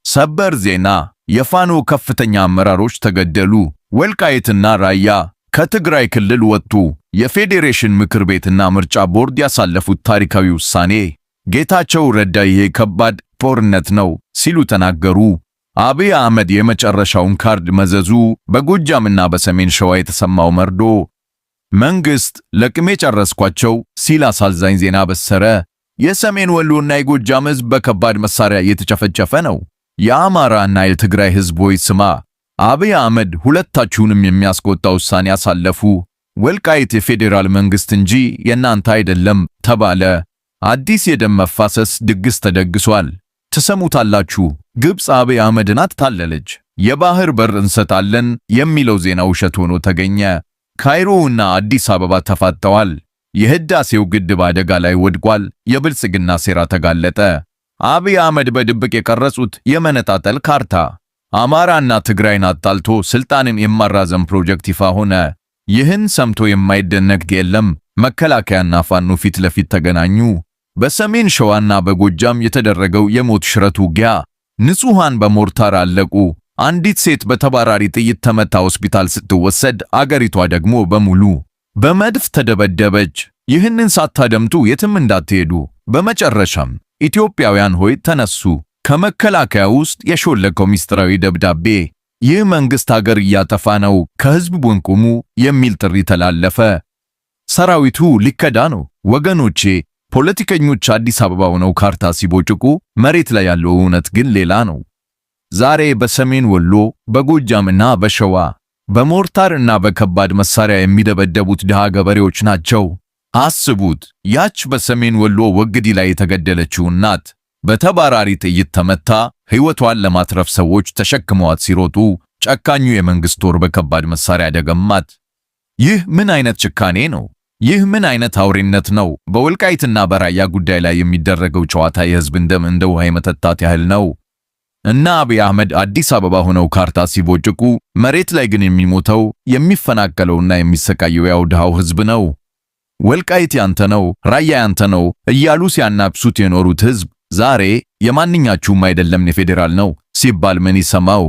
ሰበር ዜና የፋኖ ከፍተኛ አመራሮች ተገደሉ። ወልቃይትና ራያ ከትግራይ ክልል ወጡ። የፌዴሬሽን ምክር ቤትና ምርጫ ቦርድ ያሳለፉት ታሪካዊ ውሳኔ። ጌታቸው ረዳ ይሄ ከባድ ጦርነት ነው ሲሉ ተናገሩ። አብይ አህመድ የመጨረሻውን ካርድ መዘዙ። በጎጃምና በሰሜን ሸዋ የተሰማው መርዶ። መንግስት ለቅሜ ጨረስኳቸው ሲል አሳዛኝ ዜና በሰረ። የሰሜን ወሎና የጎጃም ህዝብ በከባድ መሳሪያ እየተጨፈጨፈ ነው። የአማራና የትግራይ ህዝቦች ስማ፣ አብይ አህመድ ሁለታችሁንም የሚያስቆጣ ውሳኔ አሳለፉ። ወልቃይት የፌዴራል መንግስት እንጂ የናንተ አይደለም ተባለ። አዲስ የደም መፋሰስ ድግስ ተደግሷል። ትሰሙታላችሁ። ግብጽ አብይ አህመድን አታለለች። የባህር በር እንሰጣለን የሚለው ዜና ውሸት ሆኖ ተገኘ። ካይሮና አዲስ አበባ ተፋጠዋል። የህዳሴው ግድብ አደጋ ላይ ወድቋል። የብልጽግና ሴራ ተጋለጠ። አብይ አህመድ በድብቅ የቀረጹት የመነጣጠል ካርታ አማራና ትግራይን አጣልቶ ስልጣንን የማራዘም ፕሮጀክት ይፋ ሆነ። ይህን ሰምቶ የማይደነቅ የለም። መከላከያና ፋኖ ፊት ለፊት ተገናኙ። በሰሜን ሸዋና በጎጃም የተደረገው የሞት ሽረት ውጊያ፣ ንጹሃን በሞርታር አለቁ። አንዲት ሴት በተባራሪ ጥይት ተመታ ሆስፒታል ስትወሰድ፣ አገሪቷ ደግሞ በሙሉ በመድፍ ተደበደበች። ይህንን ሳታደምጡ የትም እንዳትሄዱ። በመጨረሻም ኢትዮጵያውያን ሆይ ተነሱ። ከመከላከያ ውስጥ የሾለከው ሚስጥራዊ ደብዳቤ። ይህ መንግስት ሀገር እያጠፋ ነው፣ ከህዝብ ጎን ቁሙ የሚል ጥሪ ተላለፈ። ሰራዊቱ ሊከዳ ነው። ወገኖቼ፣ ፖለቲከኞች አዲስ አበባ ሆነው ካርታ ሲቦጭቁ፣ መሬት ላይ ያለው እውነት ግን ሌላ ነው። ዛሬ በሰሜን ወሎ፣ በጎጃምና በሸዋ በሞርታርና በከባድ መሳሪያ የሚደበደቡት ድሃ ገበሬዎች ናቸው። አስቡት፣ ያች በሰሜን ወሎ ወግዲ ላይ የተገደለችው እናት በተባራሪ ጥይት ተመታ። ሕይወቷን ለማትረፍ ሰዎች ተሸክመዋት ሲሮጡ፣ ጨካኙ የመንግስት ጦር በከባድ መሳሪያ ደገማት። ይህ ምን አይነት ጭካኔ ነው? ይህ ምን አይነት አውሬነት ነው? በወልቃይትና በራያ ጉዳይ ላይ የሚደረገው ጨዋታ የህዝብን ደም እንደ ውሃ የመጠጣት ያህል ነው። እና አብይ አህመድ አዲስ አበባ ሆነው ካርታ ሲቦጭቁ፣ መሬት ላይ ግን የሚሞተው የሚፈናቀለውና የሚሰቃየው ያው ድሃው ህዝብ ነው። ወልቃይት ያንተ ነው፣ ራያ ያንተ ነው እያሉ ሲያናክሱት የኖሩት ህዝብ ዛሬ የማንኛችሁም አይደለም የፌዴራል ነው ሲባል ምን ይሰማው?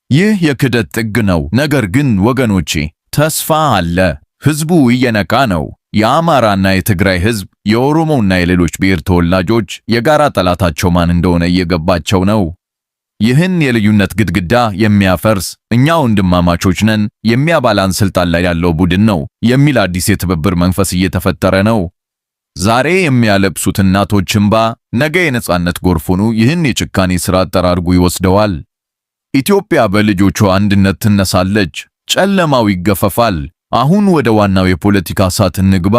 ይህ የክደት ጥግ ነው። ነገር ግን ወገኖቼ ተስፋ አለ። ህዝቡ እየነቃ ነው። የአማራና የትግራይ ህዝብ፣ የኦሮሞና የሌሎች ብሔር ተወላጆች የጋራ ጠላታቸው ማን እንደሆነ እየገባቸው ነው። ይህን የልዩነት ግድግዳ የሚያፈርስ እኛ ወንድማማቾች ነን የሚያባላን ስልጣን ላይ ያለው ቡድን ነው የሚል አዲስ የትብብር መንፈስ እየተፈጠረ ነው። ዛሬ የሚያለቅሱት እናቶች እንባ ነገ የነጻነት ጎርፍ ሆኖ ይህን የጭካኔ ስርዓት ጠራርጎ ይወስደዋል። ኢትዮጵያ በልጆቿ አንድነት ትነሳለች። ጨለማው ይገፈፋል። አሁን ወደ ዋናው የፖለቲካ እሳት እንግባ።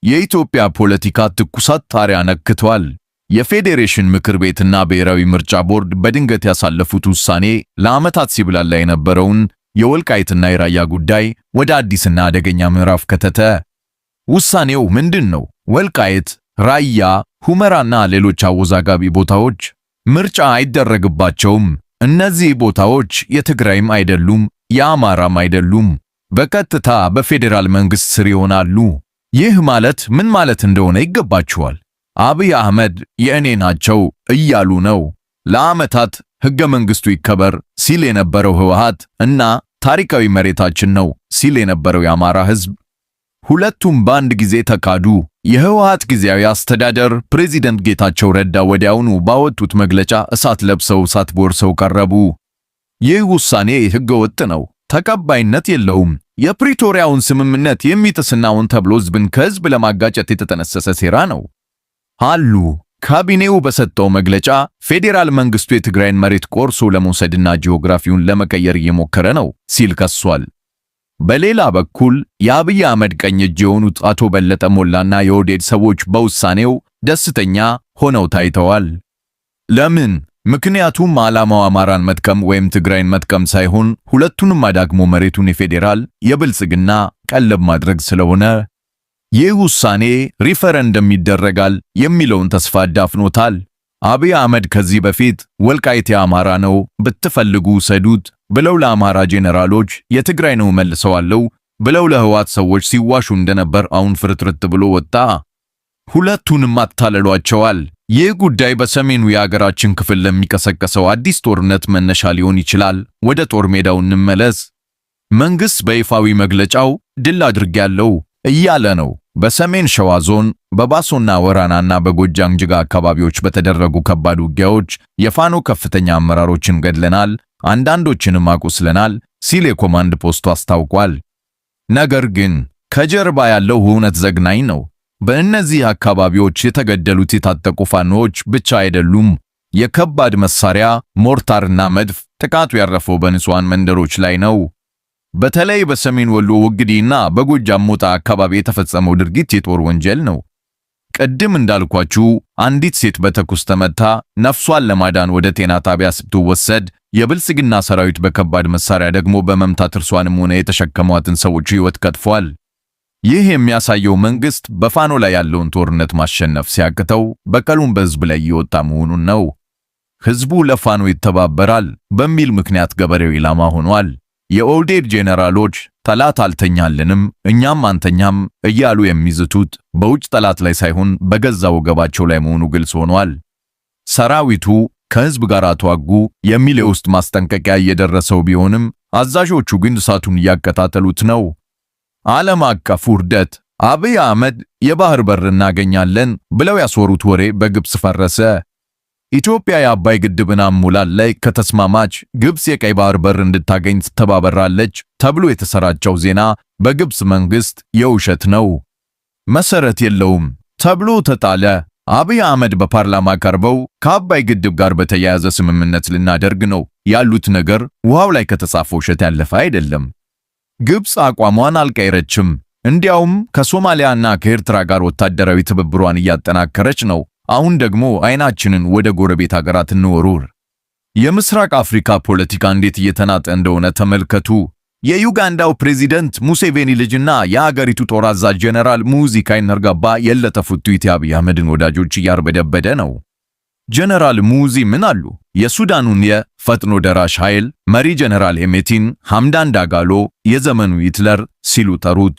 የኢትዮጵያ ፖለቲካ ትኩሳት ጣሪያ ነክቷል። የፌዴሬሽን ምክር ቤትና ብሔራዊ ምርጫ ቦርድ በድንገት ያሳለፉት ውሳኔ ለዓመታት ሲብላላ የነበረውን የወልቃይትና የራያ ጉዳይ ወደ አዲስና አደገኛ ምዕራፍ ከተተ። ውሳኔው ምንድን ነው? ወልቃይት፣ ራያ፣ ሁመራና ሌሎች አወዛጋቢ ቦታዎች ምርጫ አይደረግባቸውም። እነዚህ ቦታዎች የትግራይም አይደሉም፣ የአማራም አይደሉም። በቀጥታ በፌዴራል መንግስት ስር ይሆናሉ። ይህ ማለት ምን ማለት እንደሆነ ይገባችኋል። አብይ አህመድ የእኔ ናቸው እያሉ ነው። ለዓመታት ሕገ መንግስቱ ይከበር ሲል የነበረው ህወሓት እና ታሪካዊ መሬታችን ነው ሲል የነበረው የአማራ ህዝብ ሁለቱም በአንድ ጊዜ ተካዱ። የህወሓት ጊዜያዊ አስተዳደር ፕሬዝዳንት ጌታቸው ረዳ ወዲያውኑ ባወጡት መግለጫ እሳት ለብሰው እሳት ቦርሰው ቀረቡ። ይህ ውሳኔ ሕገ ወጥ ነው፣ ተቀባይነት የለውም፣ የፕሪቶሪያውን ስምምነት የሚጥስናውን ተብሎ ህዝብን ከህዝብ ለማጋጨት የተጠነሰሰ ሴራ ነው አሉ። ካቢኔው በሰጠው መግለጫ ፌዴራል መንግስቱ የትግራይን መሬት ቆርሶ ለመውሰድና ጂኦግራፊውን ለመቀየር እየሞከረ ነው ሲል ከሷል። በሌላ በኩል የአብይ አህመድ ቀኝ እጅ የሆኑት አቶ በለጠ ሞላና የኦህዴድ ሰዎች በውሳኔው ደስተኛ ሆነው ታይተዋል። ለምን? ምክንያቱም ዓላማው አማራን መጥቀም ወይም ትግራይን መጥቀም ሳይሆን ሁለቱንም አዳግሞ መሬቱን የፌዴራል የብልጽግና ቀለብ ማድረግ ስለሆነ። ይህ ውሳኔ ሪፈረንደም ይደረጋል የሚለውን ተስፋ አዳፍኖታል። አብይ አህመድ ከዚህ በፊት ወልቃይት የአማራ ነው ብትፈልጉ ሰዱት ብለው ለአማራ ጄኔራሎች የትግራይ ነው መልሰዋለሁ ብለው ለህወሓት ሰዎች ሲዋሹ እንደነበር አሁን ፍርጥርጥ ብሎ ወጣ። ሁለቱንም አታለሏቸዋል። ይህ ጉዳይ በሰሜኑ የሀገራችን ክፍል ለሚቀሰቀሰው አዲስ ጦርነት መነሻ ሊሆን ይችላል። ወደ ጦር ሜዳው እንመለስ። መንግስት በይፋዊ መግለጫው ድል አድርጌያለሁ እያለ ነው። በሰሜን ሸዋ ዞን በባሶና ወራናና በጎጃም ጅጋ አካባቢዎች በተደረጉ ከባድ ውጊያዎች የፋኖ ከፍተኛ አመራሮችን ገድለናል፣ አንዳንዶችንም አቁስለናል ሲል የኮማንድ ፖስቱ አስታውቋል። ነገር ግን ከጀርባ ያለው እውነት ዘግናኝ ነው። በእነዚህ አካባቢዎች የተገደሉት የታጠቁ ፋኖዎች ብቻ አይደሉም። የከባድ መሳሪያ ሞርታርና መድፍ ጥቃቱ ያረፈው በንጹሃን መንደሮች ላይ ነው። በተለይ በሰሜን ወሎ ውግዲና በጎጃም ሞጣ አካባቢ የተፈጸመው ድርጊት የጦር ወንጀል ነው። ቅድም እንዳልኳችሁ አንዲት ሴት በተኩስ ተመታ ነፍሷን ለማዳን ወደ ጤና ጣቢያ ስትወሰድ የብልጽግና ሰራዊት በከባድ መሳሪያ ደግሞ በመምታት እርሷንም ሆነ የተሸከሟትን ሰዎች ሕይወት ቀጥፏል። ይህ የሚያሳየው መንግስት በፋኖ ላይ ያለውን ጦርነት ማሸነፍ ሲያቅተው በቀሉን በህዝብ ላይ እየወጣ መሆኑን ነው። ህዝቡ ለፋኖ ይተባበራል በሚል ምክንያት ገበሬው ኢላማ ሆኗል። የኦልዴድ ጄኔራሎች ጠላት አልተኛልንም እኛም አንተኛም እያሉ የሚዝቱት በውጭ ጠላት ላይ ሳይሆን በገዛ ወገባቸው ላይ መሆኑ ግልጽ ሆኗል። ሰራዊቱ ከህዝብ ጋር ተዋጉ የሚል የውስጥ ማስጠንቀቂያ እየደረሰው ቢሆንም አዛዦቹ ግን እሳቱን እያቀጣጠሉት ነው። ዓለም አቀፍ ውርደት። አብይ አህመድ የባህር በር እናገኛለን ብለው ያስወሩት ወሬ በግብጽ ፈረሰ። ኢትዮጵያ የአባይ ግድብን አሙላል ላይ ከተስማማች ግብጽ የቀይ ባህር በር እንድታገኝ ትተባበራለች ተብሎ የተሰራጨው ዜና በግብጽ መንግስት የውሸት ነው፣ መሰረት የለውም ተብሎ ተጣለ። አብይ አህመድ በፓርላማ ቀርበው ከአባይ ግድብ ጋር በተያያዘ ስምምነት ልናደርግ ነው ያሉት ነገር ውሃው ላይ ከተጻፈው ውሸት ያለፈ አይደለም። ግብጽ አቋሟን አልቀየረችም። እንዲያውም ከሶማሊያና ከኤርትራ ጋር ወታደራዊ ትብብሯን እያጠናከረች ነው። አሁን ደግሞ አይናችንን ወደ ጎረቤት ሀገራት እንወሩር። የምስራቅ አፍሪካ ፖለቲካ እንዴት እየተናጠ እንደሆነ ተመልከቱ። የዩጋንዳው ፕሬዚደንት ሙሴቬኒ ልጅና የአገሪቱ ጦር አዛዥ ጀነራል ሙሁዚ ካይነርጋባ የለተፉት የአብይ አህመድን ወዳጆች እያርበደበደ ነው። ጀነራል ሙሁዚ ምን አሉ? የሱዳኑን የፈጥኖ ደራሽ ኃይል መሪ ጀነራል ሄሜቲን ሐምዳን ዳጋሎ የዘመኑ ሂትለር ሲሉ ጠሩት።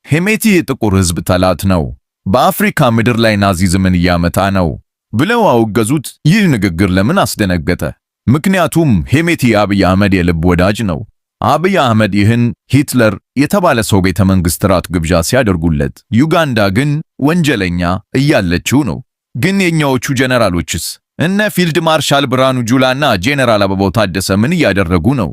ሄሜቲ የጥቁር ሕዝብ ጠላት ነው፣ በአፍሪካ ምድር ላይ ናዚዝምን እያመጣ ነው ብለው አወገዙት። ይህ ንግግር ለምን አስደነገጠ? ምክንያቱም ሄሜቲ የአብይ አህመድ የልብ ወዳጅ ነው። አብይ አህመድ ይህን ሂትለር የተባለ ሰው ቤተ መንግስት ራት ግብዣ ሲያደርጉለት፣ ዩጋንዳ ግን ወንጀለኛ እያለችው ነው። ግን የኛዎቹ ጀነራሎችስ እነ ፊልድ ማርሻል ብርሃኑ ጁላና ጄኔራል አበባው ታደሰ ምን እያደረጉ ነው?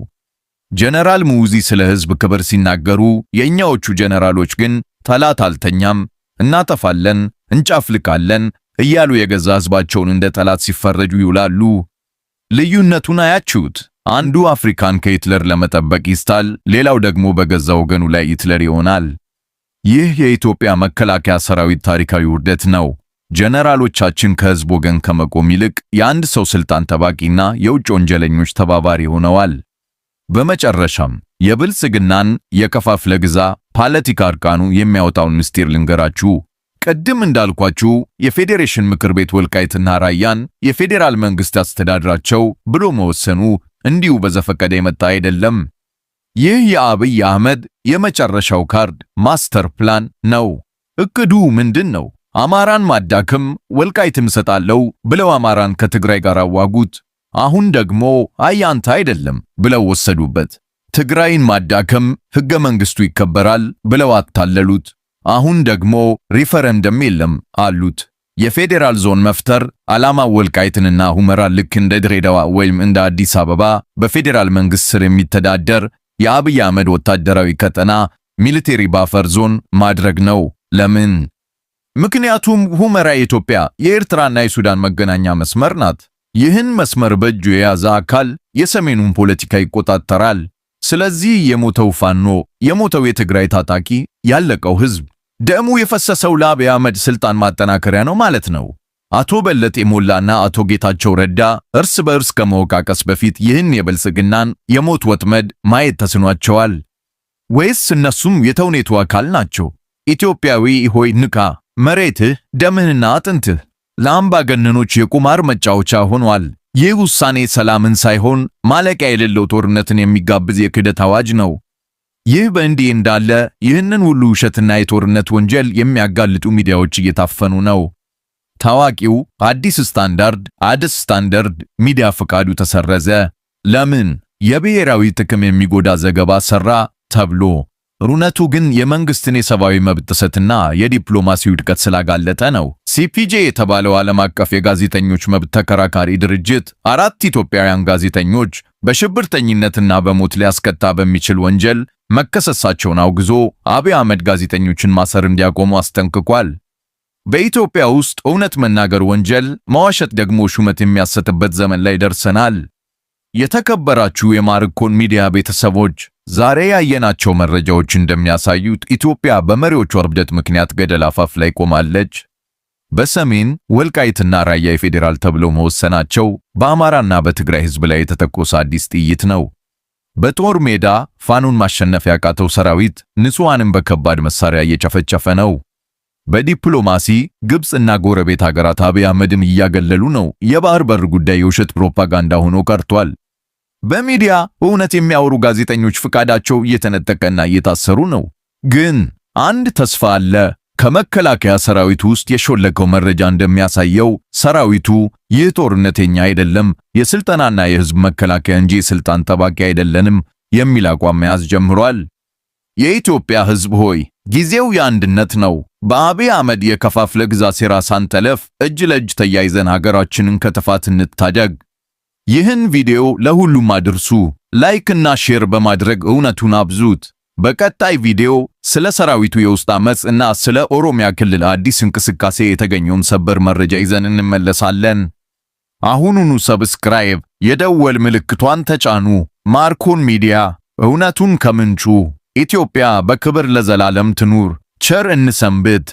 ጀነራል ሙሁዚ ስለ ህዝብ ክብር ሲናገሩ፣ የኛዎቹ ጀነራሎች ግን ጠላት አልተኛም፣ እናጠፋለን፣ እንጫፍልቃለን እያሉ የገዛ ህዝባቸውን እንደ ጠላት ሲፈረጁ ይውላሉ። ልዩነቱን አያችሁት? አንዱ አፍሪካን ከሂትለር ለመጠበቅ ይስታል፣ ሌላው ደግሞ በገዛ ወገኑ ላይ ሂትለር ይሆናል። ይህ የኢትዮጵያ መከላከያ ሰራዊት ታሪካዊ ውርደት ነው። ጀነራሎቻችን ከህዝብ ወገን ከመቆም ይልቅ የአንድ ሰው ስልጣን ጠባቂና የውጭ ወንጀለኞች ተባባሪ ሆነዋል። በመጨረሻም የብልጽግናን የከፋፍለ ግዛ ፖለቲካ እርቃኑ የሚያወጣውን ምስጢር ልንገራችሁ። ቅድም እንዳልኳችሁ የፌዴሬሽን ምክር ቤት ወልቃይትና ራያን የፌዴራል መንግስት ያስተዳድራቸው ብሎ መወሰኑ እንዲሁ በዘፈቀደ የመጣ አይደለም። ይህ የአብይ አህመድ የመጨረሻው ካርድ ማስተር ፕላን ነው። እቅዱ ምንድን ነው? አማራን ማዳከም፣ ወልቃይትም ሰጣለው ብለው አማራን ከትግራይ ጋር አዋጉት። አሁን ደግሞ አያንተ አይደለም ብለው ወሰዱበት። ትግራይን ማዳከም፣ ህገ መንግስቱ ይከበራል ብለው አታለሉት። አሁን ደግሞ ሪፈረንደም የለም አሉት። የፌዴራል ዞን መፍጠር ዓላማ ወልቃይትንና ሁመራን ልክ እንደ ድሬዳዋ ወይም እንደ አዲስ አበባ በፌዴራል መንግስት ስር የሚተዳደር የአብይ አህመድ ወታደራዊ ቀጠና ሚሊቴሪ ባፈር ዞን ማድረግ ነው። ለምን? ምክንያቱም ሁመራ የኢትዮጵያ የኤርትራና የሱዳን መገናኛ መስመር ናት። ይህን መስመር በእጁ የያዘ አካል የሰሜኑን ፖለቲካ ይቆጣጠራል። ስለዚህ የሞተው ፋኖ፣ የሞተው የትግራይ ታጣቂ፣ ያለቀው ህዝብ፣ ደሙ የፈሰሰው ለአብይ አህመድ ስልጣን ማጠናከሪያ ነው ማለት ነው። አቶ በለጠ ሞላና አቶ ጌታቸው ረዳ እርስ በእርስ ከመወቃቀስ በፊት ይህን የብልጽግናን የሞት ወጥመድ ማየት ተስኗቸዋል ወይስ እነሱም የተውኔቱ አካል ናቸው? ኢትዮጵያዊ ሆይ ንቃ! መሬትህ ደምህና አጥንትህ ለአምባገነኖች የቁማር መጫወቻ ሆኗል። ይህ ውሳኔ ሰላምን ሳይሆን ማለቂያ የሌለው ጦርነትን የሚጋብዝ የክህደት አዋጅ ነው። ይህ በእንዲህ እንዳለ ይህንን ሁሉ ውሸትና የጦርነት ወንጀል የሚያጋልጡ ሚዲያዎች እየታፈኑ ነው። ታዋቂው አዲስ ስታንዳርድ ሚዲያ ፈቃዱ ተሰረዘ። ለምን? የብሔራዊ ጥቅም የሚጎዳ ዘገባ ሰራ ተብሎ። እውነቱ ግን የመንግስትን የሰብአዊ መብት ጥሰትና የዲፕሎማሲ ውድቀት ስላጋለጠ ነው። ሲፒጄ የተባለው ዓለም አቀፍ የጋዜጠኞች መብት ተከራካሪ ድርጅት 4 ኢትዮጵያውያን ጋዜጠኞች በሽብርተኝነትና በሞት ሊያስቀጣ በሚችል ወንጀል መከሰሳቸውን አውግዞ አብይ አህመድ ጋዜጠኞችን ማሰር እንዲያቆሙ አስጠንቅቋል። በኢትዮጵያ ውስጥ እውነት መናገር ወንጀል፣ መዋሸት ደግሞ ሹመት የሚያሰጥበት ዘመን ላይ ደርሰናል። የተከበራችሁ የማርኮን ሚዲያ ቤተሰቦች፣ ዛሬ ያየናቸው መረጃዎች እንደሚያሳዩት ኢትዮጵያ በመሪዎቿ እብደት ምክንያት ገደል አፋፍ ላይ ቆማለች። በሰሜን ወልቃይትና ራያ የፌዴራል ተብለው መወሰናቸው በአማራና በትግራይ ሕዝብ ላይ የተተኮሰ አዲስ ጥይት ነው። በጦር ሜዳ ፋኖን ማሸነፍ ያቃተው ሰራዊት ንጹሃንን በከባድ መሳሪያ እየጨፈጨፈ ነው። በዲፕሎማሲ ግብጽና ጎረቤት ሀገራት አብይ አህመድን እያገለሉ ነው። የባህር በር ጉዳይ የውሸት ፕሮፓጋንዳ ሆኖ ቀርቷል። በሚዲያ እውነት የሚያወሩ ጋዜጠኞች ፍቃዳቸው እየተነጠቀና እየታሰሩ ነው። ግን አንድ ተስፋ አለ። ከመከላከያ ሰራዊቱ ውስጥ የሾለከው መረጃ እንደሚያሳየው ሰራዊቱ ይህ ጦርነት የኛ አይደለም፣ የስልጠናና የህዝብ መከላከያ እንጂ የስልጣን ጠባቂ አይደለንም የሚል አቋም መያዝ ጀምሯል። የኢትዮጵያ ህዝብ ሆይ ጊዜው የአንድነት ነው። በአብይ አህመድ የከፋፍለ ግዛ ሴራ ሳንተለፍ እጅ ለእጅ ተያይዘን ሀገራችንን ከጥፋት እንታደግ። ይህን ቪዲዮ ለሁሉም አድርሱ። ላይክ እና ሼር በማድረግ እውነቱን አብዙት። በቀጣይ ቪዲዮ ስለ ሰራዊቱ የውስጥ አመጽ እና ስለ ኦሮሚያ ክልል አዲስ እንቅስቃሴ የተገኘውን ሰበር መረጃ ይዘን እንመለሳለን። አሁኑኑ ሰብስክራይብ፣ የደወል ምልክቷን ተጫኑ። ማርኮን ሚዲያ፣ እውነቱን ከምንጩ። ኢትዮጵያ በክብር ለዘላለም ትኑር። ቸር እንሰንብት።